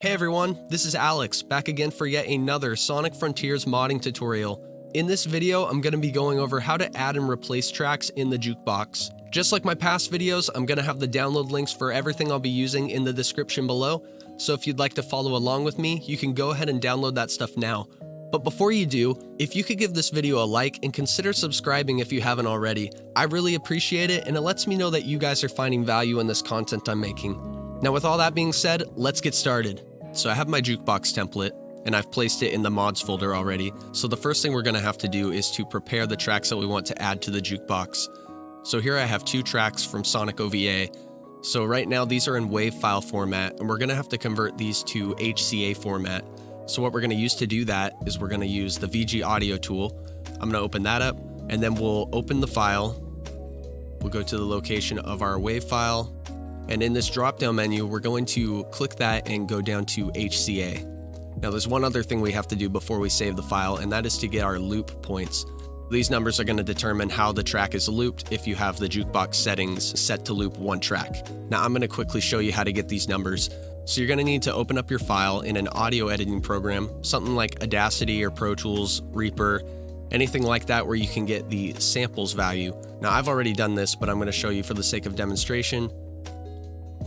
Hey everyone, this is Alex, back again for yet another Sonic Frontiers modding tutorial. In this video, I'm going to be going over how to add and replace tracks in the jukebox. Just like my past videos, I'm going to have the download links for everything I'll be using in the description below, so if you'd like to follow along with me, you can go ahead and download that stuff now. But before you do, if you could give this video a like and consider subscribing if you haven't already, I really appreciate it and it lets me know that you guys are finding value in this content I'm making. Now with all that being said, let's get started. So I have my jukebox template, and I've placed it in the mods folder already. So the first thing we're going to have to do is to prepare the tracks that we want to add to the jukebox. So here I have 2 tracks from Sonic OVA. So right now these are in WAV file format, and we're going to have to convert these to HCA format. So what we're going to use to do that is we're going to use the VGAudio tool. I'm going to open that up, and then we'll open the file. We'll go to the location of our WAV file. And in this drop-down menu, we're going to click that and go down to HCA. Now there's one other thing we have to do before we save the file, and that is to get our loop points. These numbers are going to determine how the track is looped if you have the jukebox settings set to loop one track. Now I'm going to quickly show you how to get these numbers. So you're going to need to open up your file in an audio editing program, something like Audacity or Pro Tools, Reaper, anything like that where you can get the samples value. Now I've already done this, but I'm going to show you for the sake of demonstration.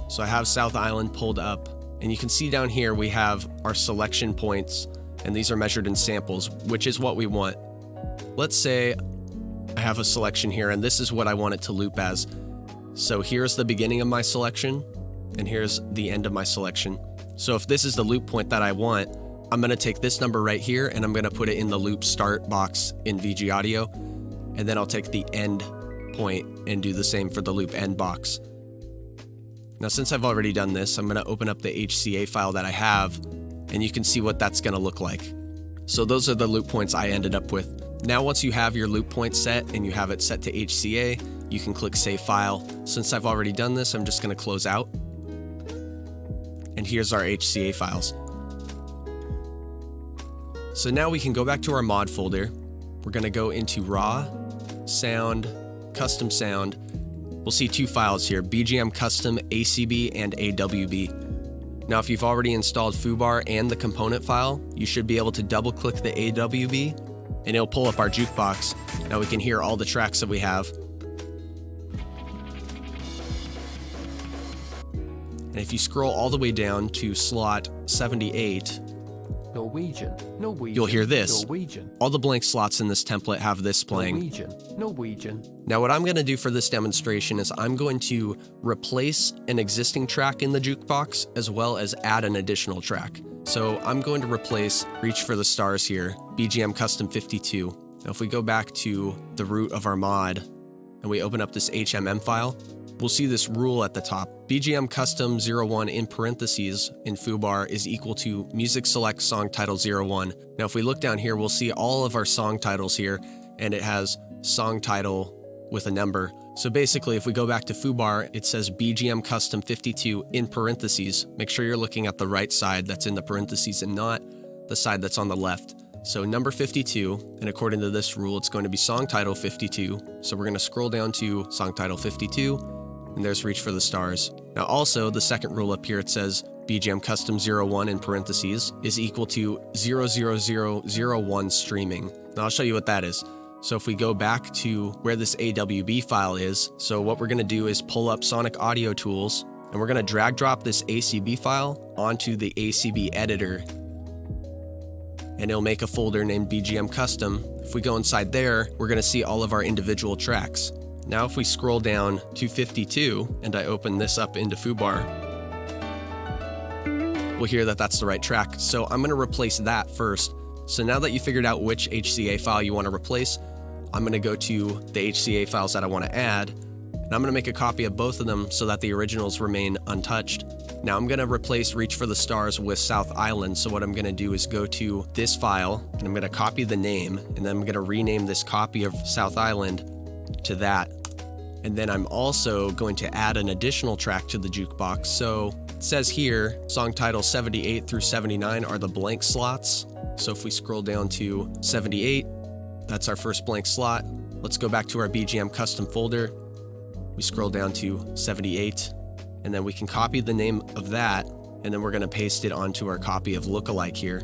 So I have South Island pulled up, and you can see down here we have our selection points, and these are measured in samples, which is what we want. Let's say I have a selection here, and this is what I want it to loop as. So here's the beginning of my selection, and here's the end of my selection. So if this is the loop point that I want, I'm going to take this number right here, and I'm going to put it in the loop start box in VGAudio, and then I'll take the end point and do the same for the loop end box. Now, since I've already done this, I'm going to open up the HCA file that I have, and you can see what that's going to look like. So those are the loop points I ended up with. Now, once you have your loop point set and you have it set to HCA, you can click Save File. Since I've already done this, I'm just going to close out. And here's our HCA files. So now we can go back to our mod folder. We're going to go into Raw, Sound, Custom Sound. We'll see 2 files here, BGM Custom ACB and AWB. Now if you've already installed Foobar and the component file, you should be able to double click the AWB and it'll pull up our jukebox. Now we can hear all the tracks that we have. And if you scroll all the way down to slot 78, Norwegian. You'll hear this. Norwegian. All the blank slots in this template have this playing. Norwegian. Now what I'm going to do for this demonstration is I'm going to replace an existing track in the jukebox as well as add an additional track. So I'm going to replace Reach for the Stars here, BGM Custom 52. Now if we go back to the root of our mod and we open up this HMM file, we'll see this rule at the top. BGM Custom 01 in parentheses in Foobar is equal to music select song title 01. Now if we look down here, we'll see all of our song titles here, and it has song title with a number. So basically, if we go back to Foobar, it says BGM Custom 52 in parentheses. Make sure you're looking at the right side that's in the parentheses and not the side that's on the left. So number 52, and according to this rule, it's going to be song title 52. So we're going to scroll down to song title 52. And there's Reach for the Stars. Now also, the second rule up here, it says BGM Custom 01 in parentheses is equal to 00001 streaming. Now I'll show you what that is. So if we go back to where this AWB file is, so what we're going to do is pull up Sonic Audio Tools, and we're going to drag drop this ACB file onto the ACB editor, and it'll make a folder named BGM Custom. If we go inside there, we're going to see all of our individual tracks. Now if we scroll down to 52 and I open this up into Foobar, we'll hear that that's the right track. So I'm going to replace that first. So now that you figured out which HCA file you want to replace, I'm going to go to the HCA files that I want to add, and I'm going to make a copy of both of them so that the originals remain untouched. Now I'm going to replace Reach for the Stars with South Island. So what I'm going to do is go to this file, and I'm going to copy the name, and then I'm going to rename this copy of South Island to that. And then I'm also going to add an additional track to the jukebox. So it says here, song title 78 through 79 are the blank slots. So if we scroll down to 78, that's our first blank slot. Let's go back to our BGM custom folder. We scroll down to 78, and then we can copy the name of that, and and then we're going to paste it onto our copy of Lookalike here.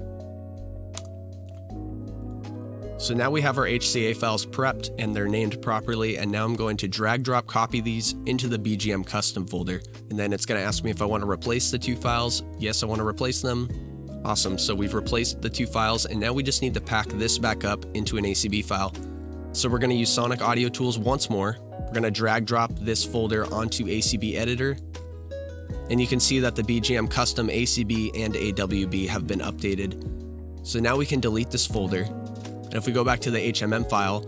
So now we have our HCA files prepped and they're named properly, and now I'm going to drag drop copy these into the BGM custom folder, and then it's going to ask me if I want to replace the two files. Yes, I want to replace them. Awesome, so we've replaced the two files, and now we just need to pack this back up into an ACB file. So we're going to use Sonic Audio Tools once more. We're going to drag drop this folder onto ACB Editor, and you can see that the BGM custom ACB and AWB have been updated. So now we can delete this folder. And if we go back to the HMM file,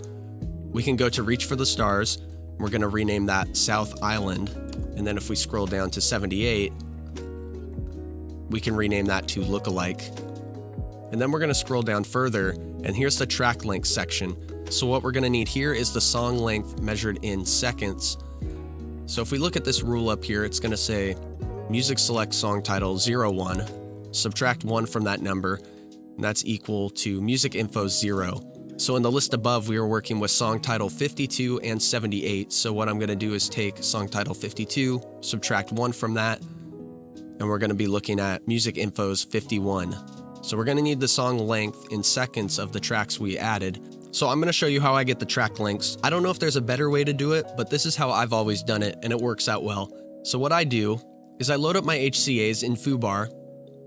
we can go to Reach for the Stars. We're going to rename that South Island. And then if we scroll down to 78, we can rename that to Lookalike. And then we're going to scroll down further, and here's the track length section. So what we're going to need here is the song length measured in seconds. So if we look at this rule up here, it's going to say music select song title 01, subtract 1 from that number, and that's equal to music info 0. So in the list above, we were working with song title 52 and 78. So what I'm going to do is take song title 52, subtract 1 from that, and we're going to be looking at music info's 51. So we're going to need the song length in seconds of the tracks we added. So I'm going to show you how I get the track lengths. I don't know if there's a better way to do it, but this is how I've always done it, and it works out well. So what I do is I load up my HCAs in Foobar,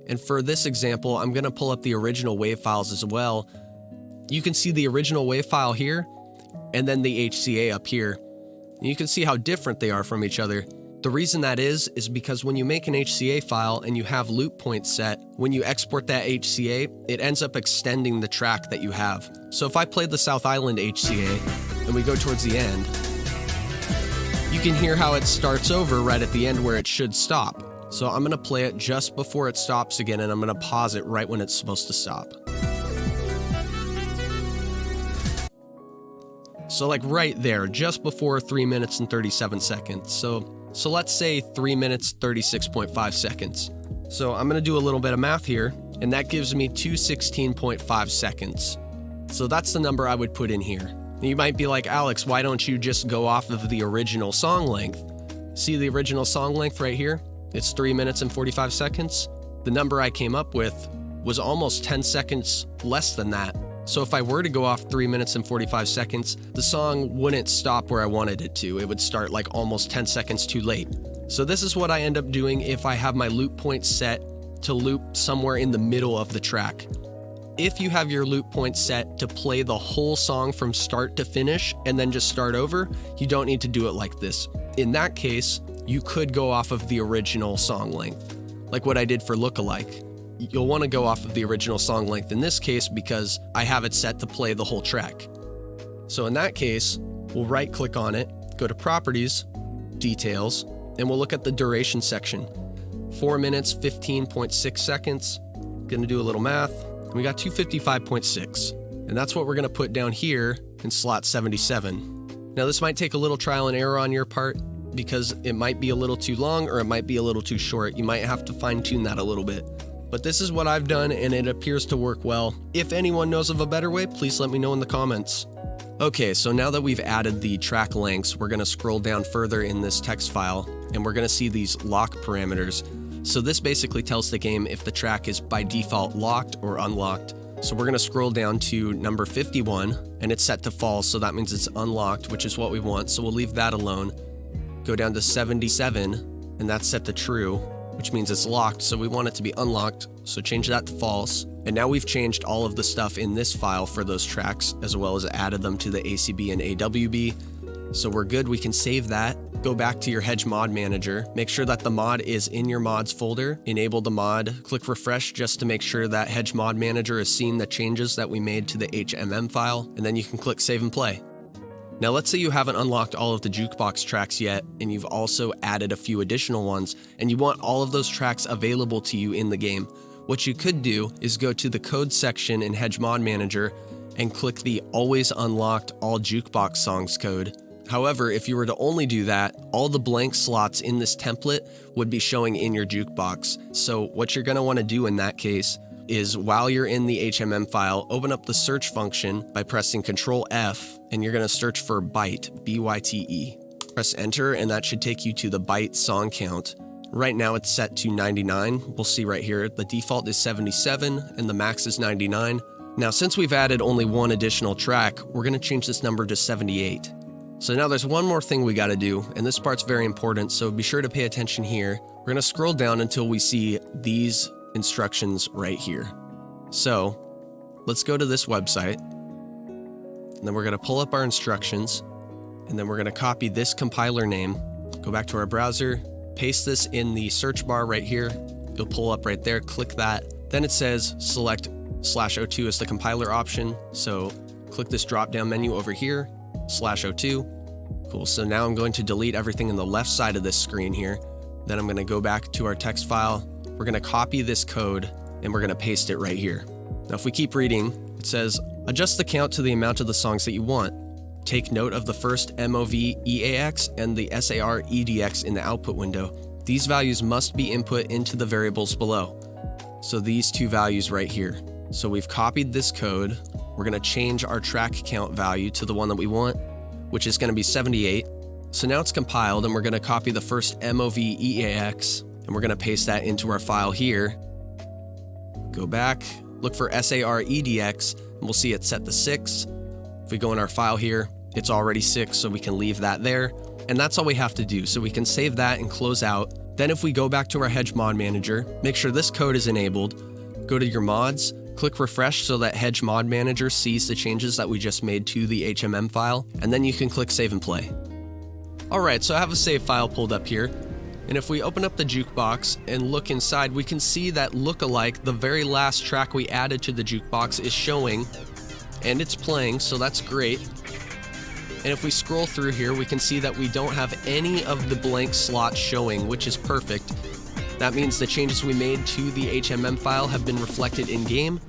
and for this example, I'm going to pull up the original WAV files as well. You can see the original WAV file here, and then the HCA up here. And you can see how different they are from each other. The reason that is because when you make an HCA file and you have loop points set, when you export that HCA, it ends up extending the track that you have. So if I played the South Island HCA, and we go towards the end, you can hear how it starts over right at the end where it should stop. So I'm going to play it just before it stops again, and I'm going to pause it right when it's supposed to stop. So like right there, just before 3 minutes and 37 seconds. So let's say 3 minutes, 36.5 seconds. So I'm going to do a little bit of math here, and that gives me 216.5 seconds. So that's the number I would put in here. You might be like, Alex, why don't you just go off of the original song length? See the original song length right here? It's 3 minutes and 45 seconds. The number I came up with was almost 10 seconds less than that. So if I were to go off 3 minutes and 45 seconds, the song wouldn't stop where I wanted it to. It would start like almost 10 seconds too late. So this is what I end up doing if I have my loop point set to loop somewhere in the middle of the track. If you have your loop point set to play the whole song from start to finish and then just start over, you don't need to do it like this. In that case, you could go off of the original song length, like what I did for Lookalike. You'll want to go off of the original song length in this case because I have it set to play the whole track. So in that case, we'll right click on it, go to Properties, Details, and we'll look at the duration section. 4 minutes, 15.6 seconds. Gonna do a little math. We got 255.6. And that's what we're gonna put down here in slot 77. Now this might take a little trial and error on your part because it might be a little too long or it might be a little too short. You might have to fine tune that a little bit. But this is what I've done, and it appears to work well. If anyone knows of a better way, please let me know in the comments. Okay, so now that we've added the track lengths, we're going to scroll down further in this text file, and we're going to see these lock parameters. So this basically tells the game if the track is by default locked or unlocked. So we're going to scroll down to number 51, and it's set to false, so that means it's unlocked, which is what we want, so we'll leave that alone. Go down to 77, and that's set to true, which means it's locked, so we want it to be unlocked, so change that to false. And now we've changed all of the stuff in this file for those tracks, as well as added them to the ACB and AWB. So we're good, we can save that. Go back to your Hedge Mod Manager, make sure that the mod is in your mods folder, enable the mod, click refresh just to make sure that Hedge Mod Manager has seen the changes that we made to the HMM file, and then you can click save and play. Now let's say you haven't unlocked all of the jukebox tracks yet, and you've also added a few additional ones, and you want all of those tracks available to you in the game. What you could do is go to the code section in Hedge Mod Manager and click the Always Unlocked All Jukebox Songs code. However, if you were to only do that, all the blank slots in this template would be showing in your jukebox. So what you're going to want to do in that case is while you're in the HMM file, open up the search function by pressing Control F, and you're going to search for byte, B-Y-T-E. Press enter, and that should take you to the byte song count. Right now it's set to 99. We'll see right here, the default is 77 and the max is 99. Now, since we've added only one additional track, we're gonna change this number to 78. So now there's one more thing we gotta do, and this part's very important, so be sure to pay attention here. We're gonna scroll down until we see these instructions right here. So let's go to this website, and then we're gonna pull up our instructions, and then we're gonna copy this compiler name, go back to our browser, paste this in the search bar right here. You'll pull up right there, click that. Then it says select /02 as the compiler option. So click this drop down menu over here, /02. Cool, so now I'm going to delete everything in the left side of this screen here. Then I'm gonna go back to our text file. We're gonna copy this code and we're gonna paste it right here. Now if we keep reading, it says, adjust the count to the amount of the songs that you want. Take note of the first MOV-EAX and the SAR-EDX in the output window. These values must be input into the variables below. So these two values right here. So we've copied this code. We're gonna change our track count value to the one that we want, which is gonna be 78. So now it's compiled and we're gonna copy the first MOV-EAX and we're gonna paste that into our file here. Go back, look for SAR-EDX, and we'll see it's set to 6. If we go in our file here, it's already 6, so we can leave that there. And that's all we have to do, so we can save that and close out. Then if we go back to our Hedge Mod Manager, make sure this code is enabled, go to your mods, click refresh so that Hedge Mod Manager sees the changes that we just made to the HMM file, and then you can click save and play. Alright, so I have a save file pulled up here, and if we open up the jukebox and look inside, we can see that lookalike, the very last track we added to the jukebox, is showing, and it's playing, so that's great. And if we scroll through here, we can see that we don't have any of the blank slots showing, which is perfect. That means the changes we made to the HMM file have been reflected in-game.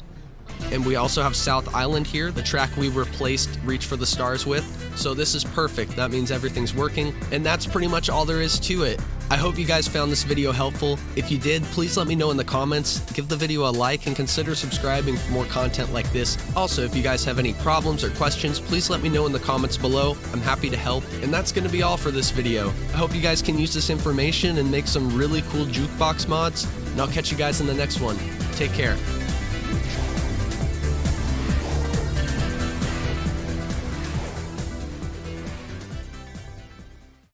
And we also have South Island here, the track we replaced Reach for the Stars with. So this is perfect. That means everything's working. And that's pretty much all there is to it. I hope you guys found this video helpful. If you did, please let me know in the comments. Give the video a like and consider subscribing for more content like this. Also, if you guys have any problems or questions, please let me know in the comments below. I'm happy to help. And that's going to be all for this video. I hope you guys can use this information and make some really cool jukebox mods. And I'll catch you guys in the next one. Take care.